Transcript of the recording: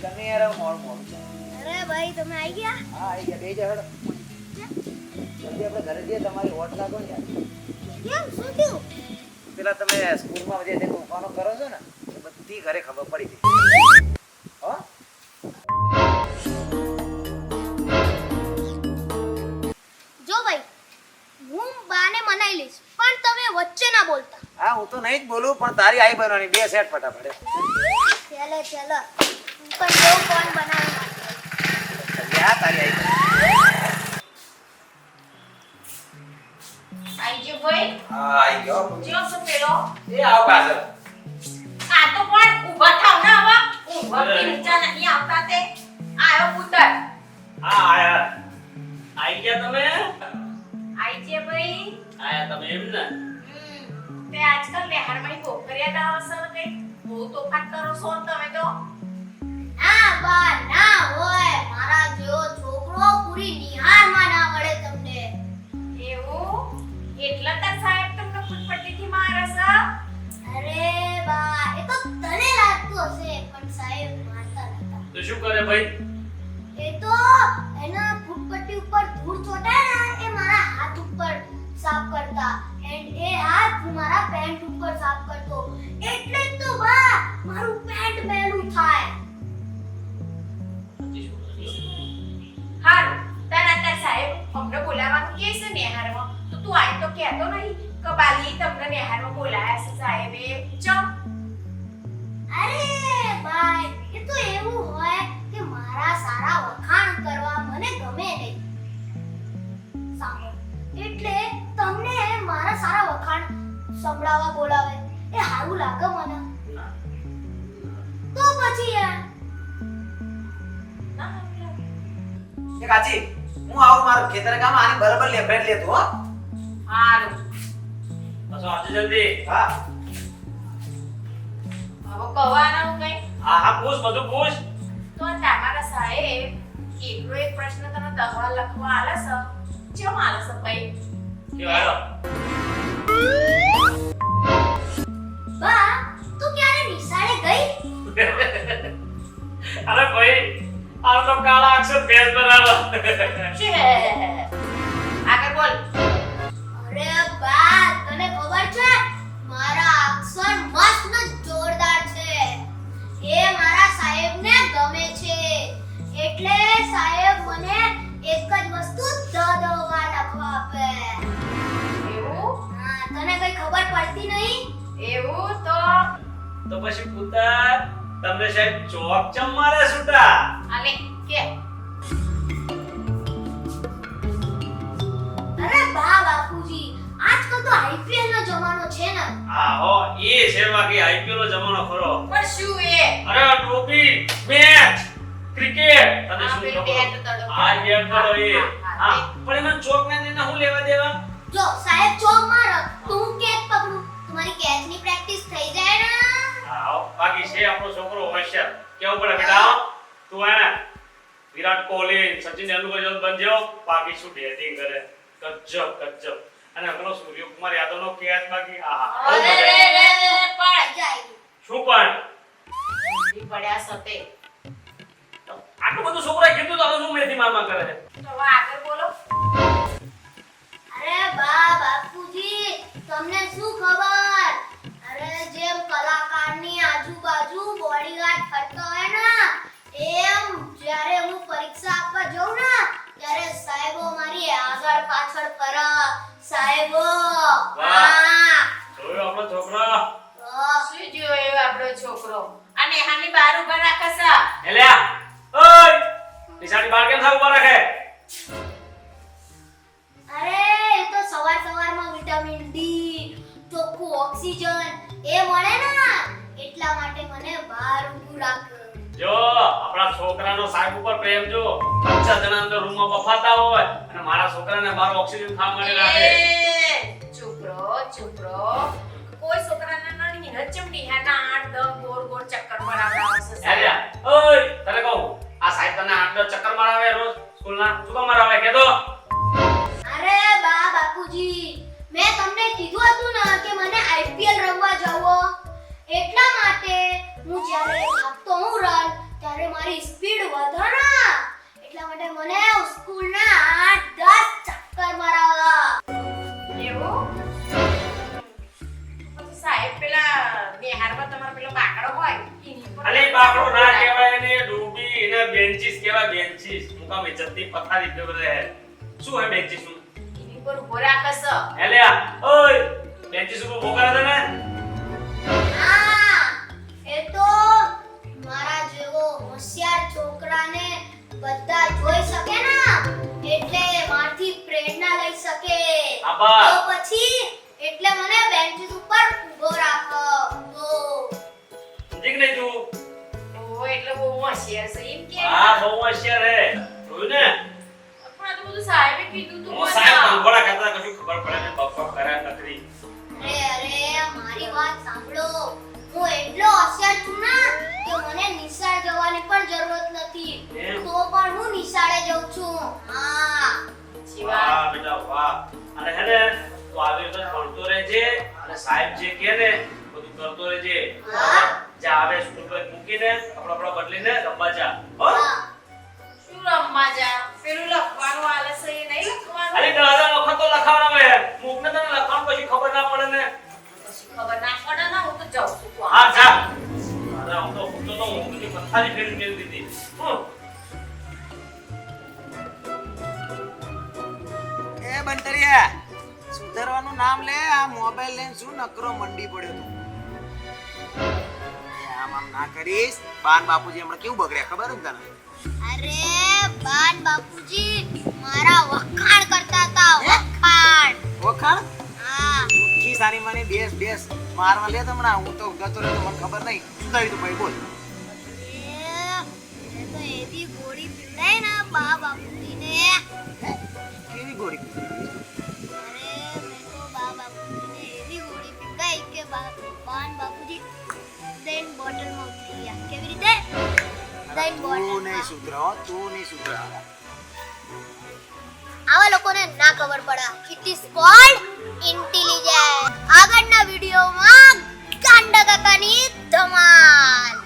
તમે યાર મોડ અરે ભાઈ તમે આવી ગયા? હા આવી ગયા. બે જણ જલ્દી આપણે ઘરે જઈએ. તમારી વોટ લાગો ને યાર. કેમ શું થયું? પેલા તમે સ્કૂલમાં જે તોફાનો કરો છો ને એ બધી ઘરે ખબર પડી ગઈ. હો જો ભાઈ હું બાને મનાઈ લઈશ પણ તમે વચ્ચે ના બોલતા. હા હું તો નહીં જ બોલું પણ તારી આઈ બનવાની. બે સેટ ફટાફટ. ચાલો ચાલો હું પણ જોઉં કોણ બનાવે યા તારી આઈ આઈજો ભાઈ હા આઈ ગયો. જો સો પેલો એ આવ પાછળ. આ તો પણ ઊભા થાવ ને હવે ઊભા કે નીચા નહીં આવતા તે આયો પુત્ર હા આયા આઈ ગયા તમે આઈજે ભાઈ આયા તમે એમ ને તે આજકાલ નેહારમણી પોખરિયા ગાવ અસર કઈ બહુ તોફાન કરો છો તમે તો ના બા ના હોય મારા જેવો છોકરો પૂરી નિહારમાં ના મળે તમને. એવું એટલે તો સાહેબ તમને ફૂટપટ્ટીથી મારે છે અરે બા એ તો તને લાગતું હશે પણ સાહેબ મારતા નતા. તો શું કરે ભાઈ એ તો એના ફૂટપટ્ટી ઉપર ધૂળ ચોટાડે ને એ મારા હાથ ઉપર સાફ કરતા એન્ડ એ હાથ મારા પેન્ટ ઉપર સાફ કરતો એટલે જ તો બા મારું પેન્ટ મેલું થાય. હારું તને સાહેબ અમને બોલાવવાનું કે છે નેહારમાં તો તું આય તો કહેતો નહીં કે બાલી તમને નેહારમાં બોલાયા છે સાહેબે ચમ અરે ભાઈ એ તો એવું હોય કે મારા સારા વખાણ કરવા મને ગમે નહીં. સાંભળો એટલે તમને મારા સારા વખાણ સંભળાવવા બોલાવે એ સારું લાગે મને તો પછી યાર ના એ કાચી હું આવું મારું ખેતર કામ આની બરાબર લેફ્ટ લેતો હો. હારું બસ આવજો જલ્દી હા હવે કહેવાના હું કઈ હા હા પૂછ બધું પૂછ તો તમારા સાહેબ એકલો એક પ્રશ્ન તને દવા લખવા આલે છે કેમ આલે છે ભાઈ કેવો આવ્યો બા તું ક્યારે નિશાળે ગઈ? અરે ભાઈ આ તો કાળા અક્ષર ભેસ બનાવો છે આગળ બોલ અરે બા તને ખબર છે મારા અક્ષર મસ્ત ને જોરદાર છે એ મારા સાહેબને ગમે છે એટલે સાહેબ મને એક જ વસ્તુ દવા લખવા આપે. એવું હા તને કઈ ખબર પડતી નહીં? એવું તો તો પછી પુત્ર તમને સાહેબ ચોક ચમ મારે સુટા આલે કે અરે બા બાપુજી આજકાલ તો આઈપીએલ નો જમાનો છે ને. હા હો એ છે બાકી આઈપીએલ નો જમાનો ખરો પણ શું એ અરે ટ્રોફી મેચ ક્રિકેટ તને આ શું પેલી ખબર બેટ તડો હા બેટ તડો એ હા, હા પણ એમાં ચોક ને તેને હું લેવા દેવા જો સાહેબ ચોક મારો તો હું કેચ પકડું તમારી કેચ ની પ્રેક્ટિસ થઈ જાય ને. હા બાકી છે આપણો છોકરો હોશિયાર કેવું પડે બેટા તું હે ને વિરાટ કોહલી સચિન તેંડુલકર જેવો બનજો બાકી શું બેટિંગ કરે ગજબ ગજબ અને પેલો સૂર્યકુમાર યાદવનો કેચ બાકી આહા બહુ અરે મજા રે આવી. રે પણ જાય શું પણ ઈ પડ્યા સતે આટલું બધું છોકરાએ કીધું તો હવે શું મેથી મારવા કરે છે તો હવે આગળ બોલો અરે બા બાપુજી તમને શું ખબર અરે જેમ કલાકારની આજુબાજુ બોડીગાર્ડ ફરતો હોય ને એમ જ્યારે હું પરીક્ષા આપવા જાઉં ને ત્યારે સાહેબો મારી આગળ પાછળ ફરે સાહેબો. હા જોયો આપણો છોકરો શું જોયો આપણો છોકરો આ નેહાની બાર ઉભા રાખે છે એલ્યા ઓય નિશાની બાર કેમ ઉભા રાખે અરે એ તો સવાર સવારમાં વિટામિન ડી ચોખ્ખું ઓક્સિજન એ મળે ને એટલા માટે મને બહાર ઊભું રાખે. જો આપણા છોકરાનો સાહેબ ઉપર પ્રેમ જો 50 જણા અંદર રૂમમાં બફાતા હોય અને મારા છોકરાને બહાર ઓક્સિજન ખાવા માટે રાખે એ છોકરો કોઈ છોકરાના નડી ન ચમડી હાના 8 10 ગોળ ગોળ ચક્કર મરાવડા હશે એલ્યા ઓય તને કહું આ સાહેબ તને 8 ચક્કર મારાવે રોજ સ્કૂલના શું કામ મારાવે કે તો અરે બા બાપુજી મેં તમને કીધું હતું ને કે મને આઈપીએલ રમવા જવો એટલા માટે હું જ્યારે ભાગતો હું રન ત્યારે મારી તું કામ ઇજ્જતની પથારી પર રહે શું હે બેન્ચીસ નું એની પર ઉભો રાખસ એલે ઓય બેન્ચીસ ઉપર બોકરા દે ને હા એ તો મારા જેવો હોશિયાર છોકરાને બધા જોઈ શકે ને એટલે મારથી પ્રેરણા લઈ શકે આબા. તો પછી એટલે મને બેન્ચીસ ઉપર ઊભો રાખો તો ઠીક નહીં તું ઓ એટલે બહુ હોશિયાર છે એમ કે હા બહુ હોશિયાર હે જોયું ને પણ આ તો બધું સાહેબે કીધું તું હું સાહેબ કંકોડા કરતા કશું ખબર પડે ને બફા કરે નકરી અરે મારી વાત સાંભળો હું એટલો હોશિયાર છું ને કે મને નિશાળ જવાની પણ જરૂરત નથી એમ? તો પણ હું નિશાળે જઉં છું હા જીવા વાહ બેટા વાહ અને હે ને તું આવી રીતે ભણતો રહેજે અને સાહેબ જે કહે ને બધું કરતો રહેજે હા. જા આવે સ્કૂલ પર મૂકીને કપડા બદલીને રમવા જા હો હા શું રમવા જા પેલું લખવાનું આલે છે એ નહીં લખવાનું અરે દાદા વખત તો લખાવવાનો હે મૂકને તને લખવાનું પછી ખબર ના પડે ને પછી ખબર ના પડે ને હું તો જાઉં છું તું હા જા દાદા હું તો હું બધી પથારી ફેરવી દીધી એ બંટરિયા સુધારવાનું નામ લે આ મોબાઈલ લઈને શું નકરો મંડી પડ્યો તું એ આમ ના કરીશ પાન બાપુજી હમણાં કેવું બગડ્યા ખબર છે તને અરે બાન બાપુજી મારા વખાણ કરતા હતા વખાણ વખાણ હા ઉઠી સારી મને બેસ મારવા લે તો હમણાં હું તો ગતો રહ્યો તો મને ખબર નહીં શું થયું તું ભાઈ બોલ એ તો એવી ગોળી પીવડાય ને બા બાપુજીને હે? કેવી ગોળી પીધી? અરે મેં તો બા બાપુજીને એવી ગોળી પીવડાઈ કે બાન બાપુજી દેન બોટલમાં ઉતરી ગયા કેવી રીતે દેન તું નહીં બોટલ સુધરો તું નહીં સુધરો આવા લોકોને ના ખબર પડે ઇટ ઇઝ કોલ્ડ ઇન્ટેલિજન્સ આગળના વિડિયોમાં કાંડા કાકાની ધમાલ